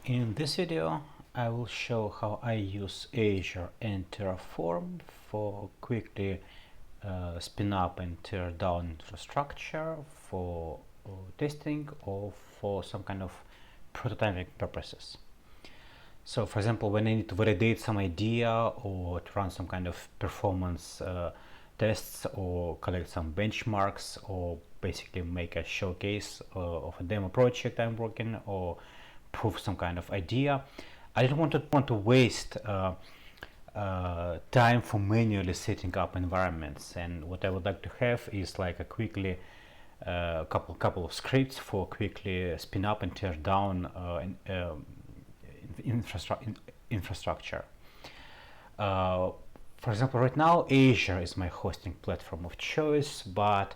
In this video, I will show how I use Azure and Terraform for quickly spin up and tear down infrastructure for testing or for some kind of prototyping purposes. So, for example, when I need to validate some idea or to run some kind of performance tests or collect some benchmarks or basically make a showcase of a demo project I'm working or prove some kind of idea, I don't want to waste time for manually setting up environments. And what I would like to have is like a quickly couple of scripts for quickly spin up and tear down infrastructure. For example, right now Azure is my hosting platform of choice, but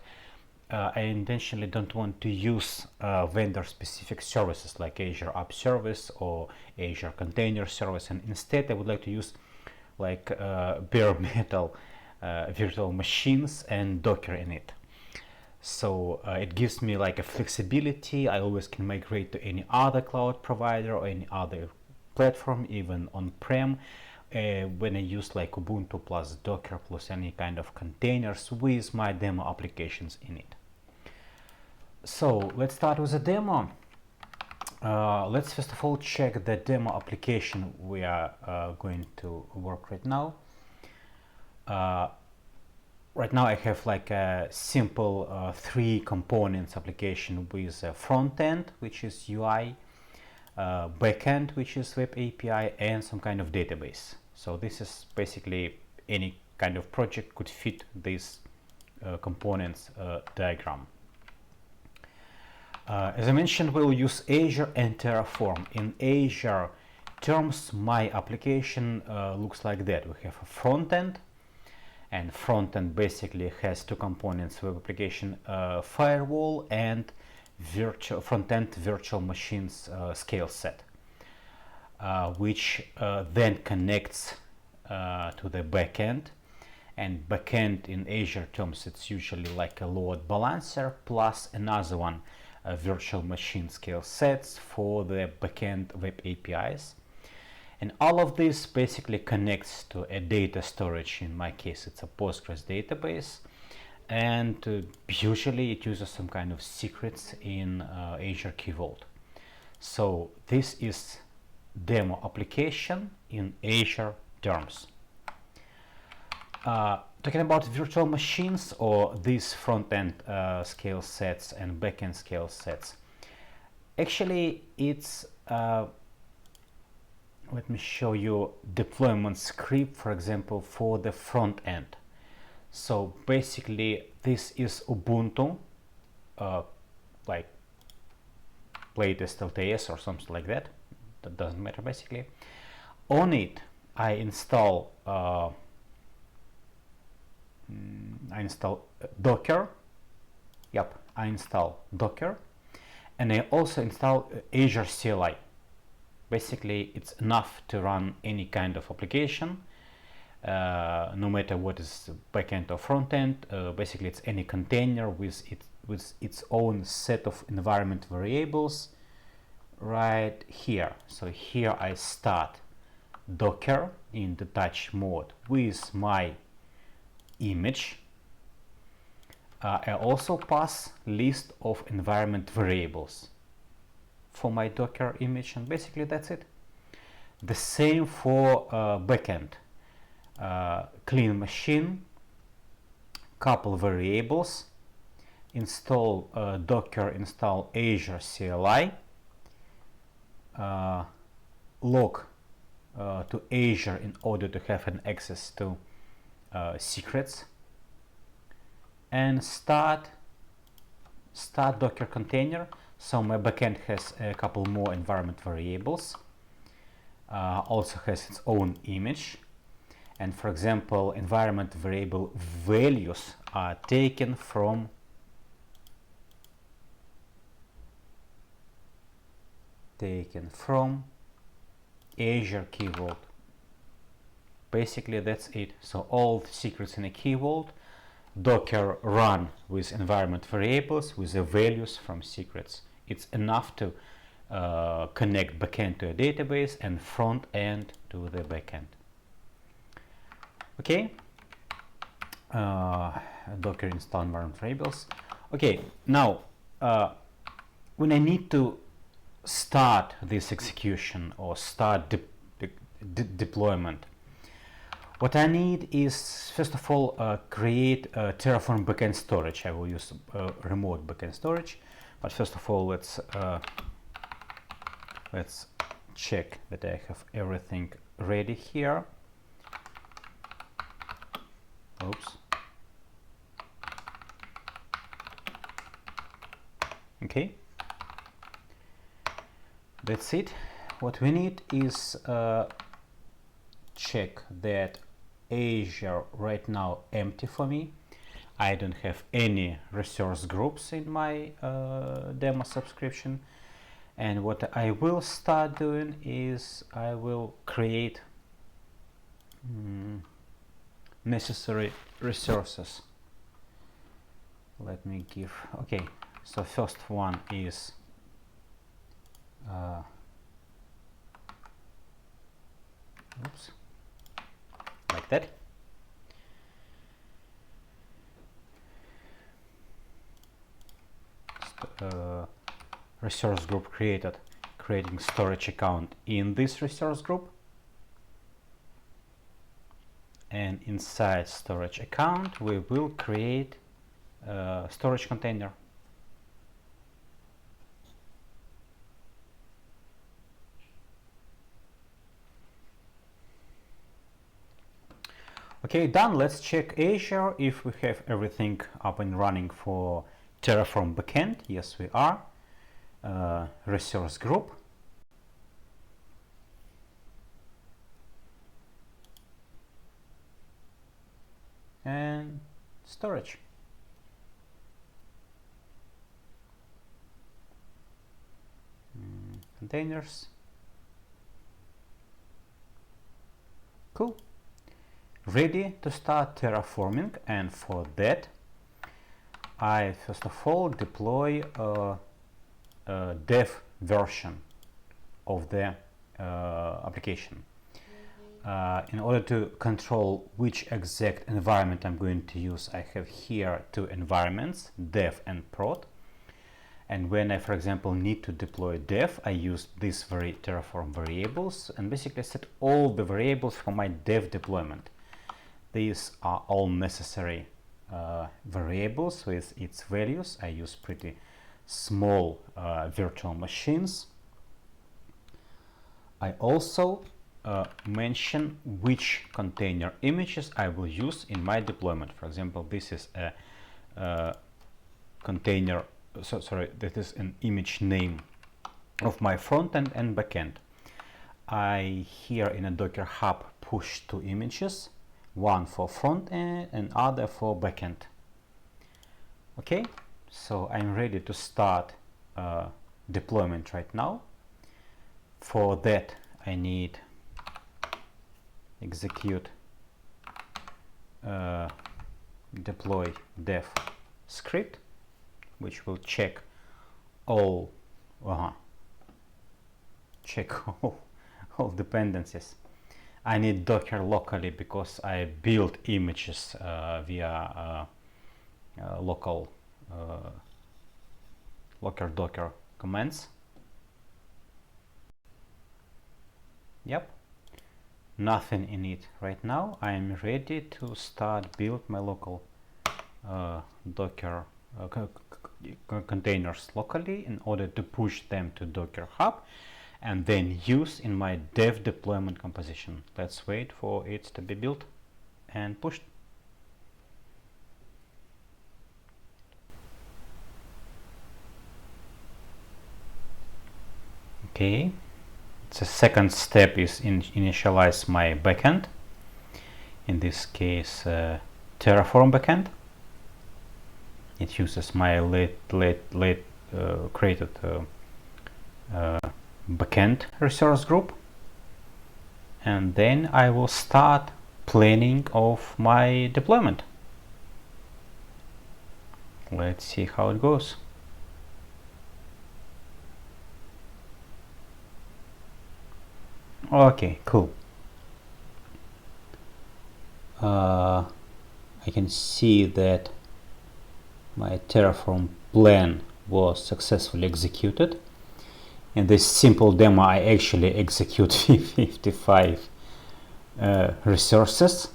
I intentionally don't want to use vendor-specific services like Azure App Service or Azure Container Service, and instead I would like to use like bare metal virtual machines and Docker in it. So it gives me like a flexibility. I always can migrate to any other cloud provider or any other platform, even on-prem, when I use like Ubuntu plus Docker plus any kind of containers with my demo applications in it. So let's start with a demo. Let's first of all check the demo application we are going to work right now. Right now I have like a simple 3 components application with a front end, which is UI, backend, which is web API, and some kind of database. So this is basically any kind of project could fit this components diagram. As I mentioned, we'll use Azure and Terraform. In Azure terms, my application looks like that. We have a front end, and front end basically has 2 components: web application firewall and front end virtual machines scale set, which then connects to the backend. And backend in Azure terms, it's usually like a load balancer plus another one, virtual machine scale sets for the backend web APIs. And all of this basically connects to a data storage. In my case, it's a Postgres database, and usually it uses some kind of secrets in Azure Key Vault. So this is demo application in Azure terms. Talking about virtual machines or these front-end scale sets and back-end scale sets, actually it's let me show you deployment script, for example, for the front end. So basically this is Ubuntu, like latest LTS or something like that. That doesn't matter basically. On it I install Docker. Yep, I install Docker, and I also install Azure CLI. Basically, it's enough to run any kind of application, no matter what is backend or frontend. Basically, it's any container with its own set of environment variables right here. So here I start Docker in detach mode with my image. I also pass list of environment variables for my Docker image, and basically that's it. The same for backend. Clean machine, couple variables, install Docker, install Azure CLI, log to Azure in order to have an access to secrets, and start Docker container. So my backend has a couple more environment variables, also has its own image, and for example environment variable values are taken from Azure Key Vault. Basically that's it. So all the secrets in a Key Vault, Docker run with environment variables with the values from secrets. It's enough to connect backend to a database and front end to the backend. Okay, Docker install environment variables. Okay, now when I need to start this execution or start deployment, what I need is, first of all, create Terraform backend storage. I will use remote backend storage, but first of all, let's check that I have everything ready here. Oops. Okay. That's it. What we need is check that Azure right now empty for me. I don't have any resource groups in my demo subscription. And what I will start doing is I will create necessary resources. Let me give, okay, so first one is oops, like that. Resource group created, creating storage account in this resource group, and inside storage account we will create a storage container. Okay, done. Let's check Azure if we have everything up and running for Terraform backend. Yes, we are. Resource group. And storage. Containers. Cool. Ready to start terraforming, and for that I first of all deploy a dev version of the application. In order to control which exact environment I'm going to use, I have here two environments, dev and prod. And when I, for example, need to deploy dev, I use these Terraform variables and basically set all the variables for my dev deployment. These are all necessary variables with its values. I use pretty small virtual machines. I also mention which container images I will use in my deployment. For example, this is a container, this is an image name of my frontend and backend. I here in a Docker Hub push two images, one for frontend and other for backend. Okay, so I'm ready to start deployment right now. For that I need execute deploy dev script, which will check all all dependencies. I need Docker locally because I build images via local Docker commands. Yep, nothing in it right now. I am ready to start build my local Docker containers locally in order to push them to Docker Hub and then use in my dev deployment composition. Let's wait for it to be built and pushed. Okay, the second step is initialize my backend. In this case, Terraform backend. It uses my late created backend resource group, and then I will start planning of my deployment. Let's see how it goes. Okay, cool. I can see that my Terraform plan was successfully executed. In this simple demo, I actually execute 55 resources.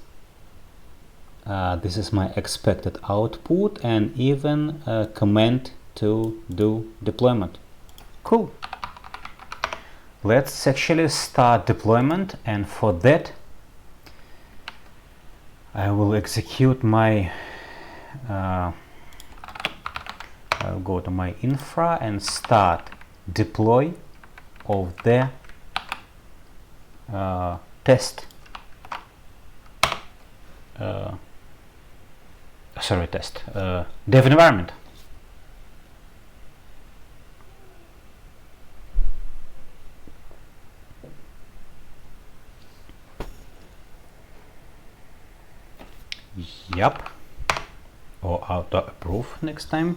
This is my expected output and even a command to do deployment. Cool. Let's actually start deployment, and for that I will execute my I'll go to my infra and start deploy of the test dev environment. Yup, or auto approve next time.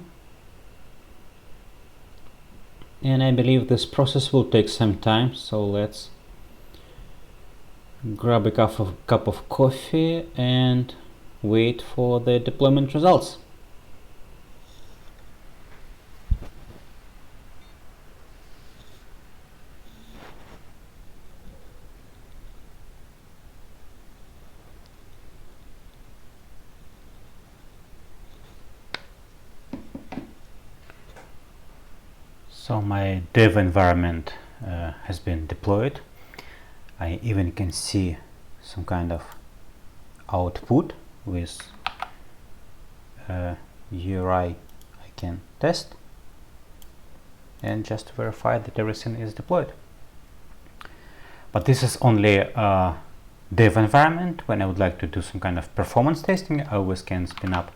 And I believe this process will take some time, so let's grab a cup of coffee and wait for the deployment results. So my dev environment has been deployed. I even can see some kind of output with URI I can test and just verify that everything is deployed. But this is only a dev environment. When I would like to do some kind of performance testing, I always can spin up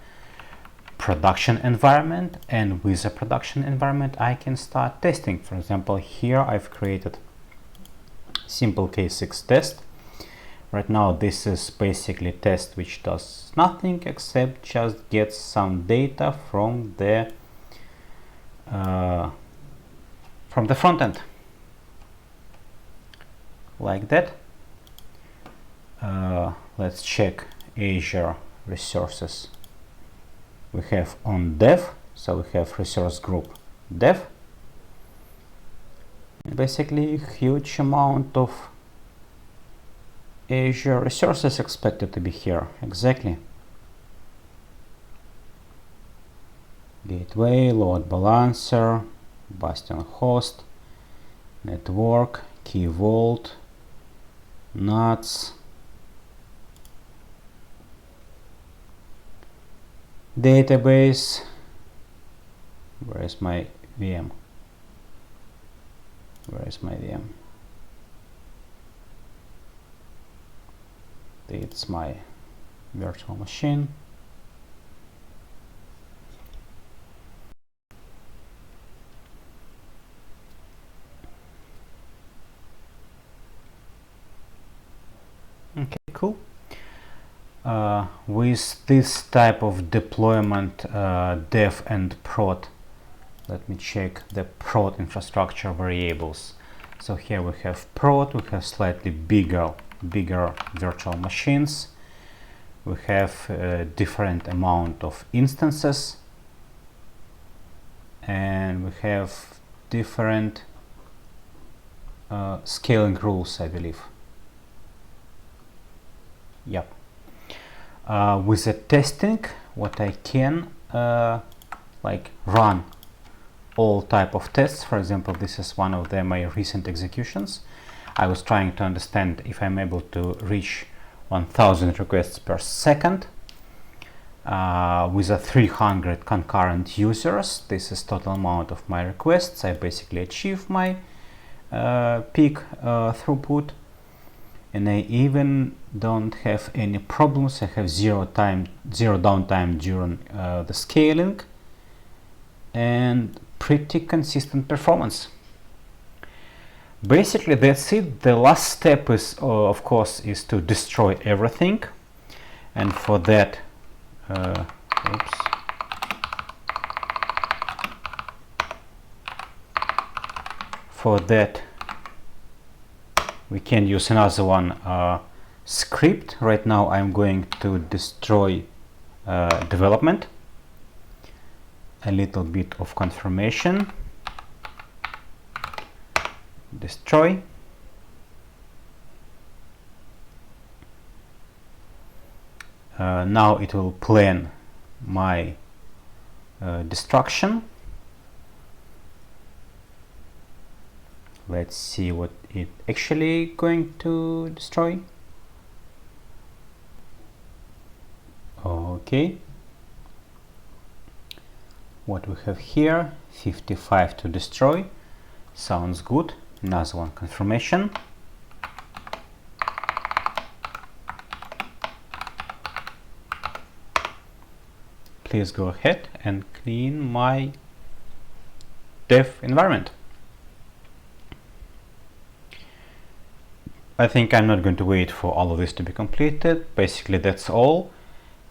production environment, and with a production environment I can start testing. For example, here I've created simple K6 test. Right now this is basically test which does nothing except just gets some data from the front end, like that. Let's check Azure resources. We have on dev, so we have resource group dev. Basically, huge amount of Azure resources expected to be here. Exactly. Gateway, load balancer, Bastion host, network, key vault, nuts, database. Where is my VM? Where is my VM? It's my virtual machine. Okay, cool. With this type of deployment, dev and prod, let me check the prod infrastructure variables. So here we have prod, we have slightly bigger virtual machines, we have a different amount of instances, and we have different scaling rules, I believe. Yep. With the testing, what I can like run all type of tests. For example, this is one of my recent executions. I was trying to understand if I'm able to reach 1000 requests per second with a 300 concurrent users. This is total amount of my requests. I basically achieve my peak throughput, and I even don't have any problems. I have zero downtime during the scaling, and pretty consistent performance. Basically that's it. The last step is of course is to destroy everything, and for that we can use another one, script. Right now I'm going to destroy development. A little bit of confirmation. Destroy. Now it will plan my destruction. Let's see what it actually going to destroy. Okay, what we have here, 55 to destroy, sounds good. Another one, confirmation. Please go ahead and clean my dev environment. I think I'm not going to wait for all of this to be completed. Basically, that's all.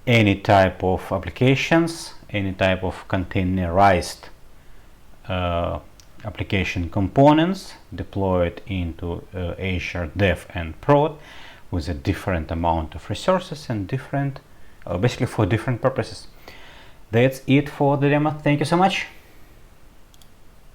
Any type of applications, any type of containerized application components deployed into Azure Dev and Prod with a different amount of resources and different, basically for different purposes. That's it for the demo. Thank you so much.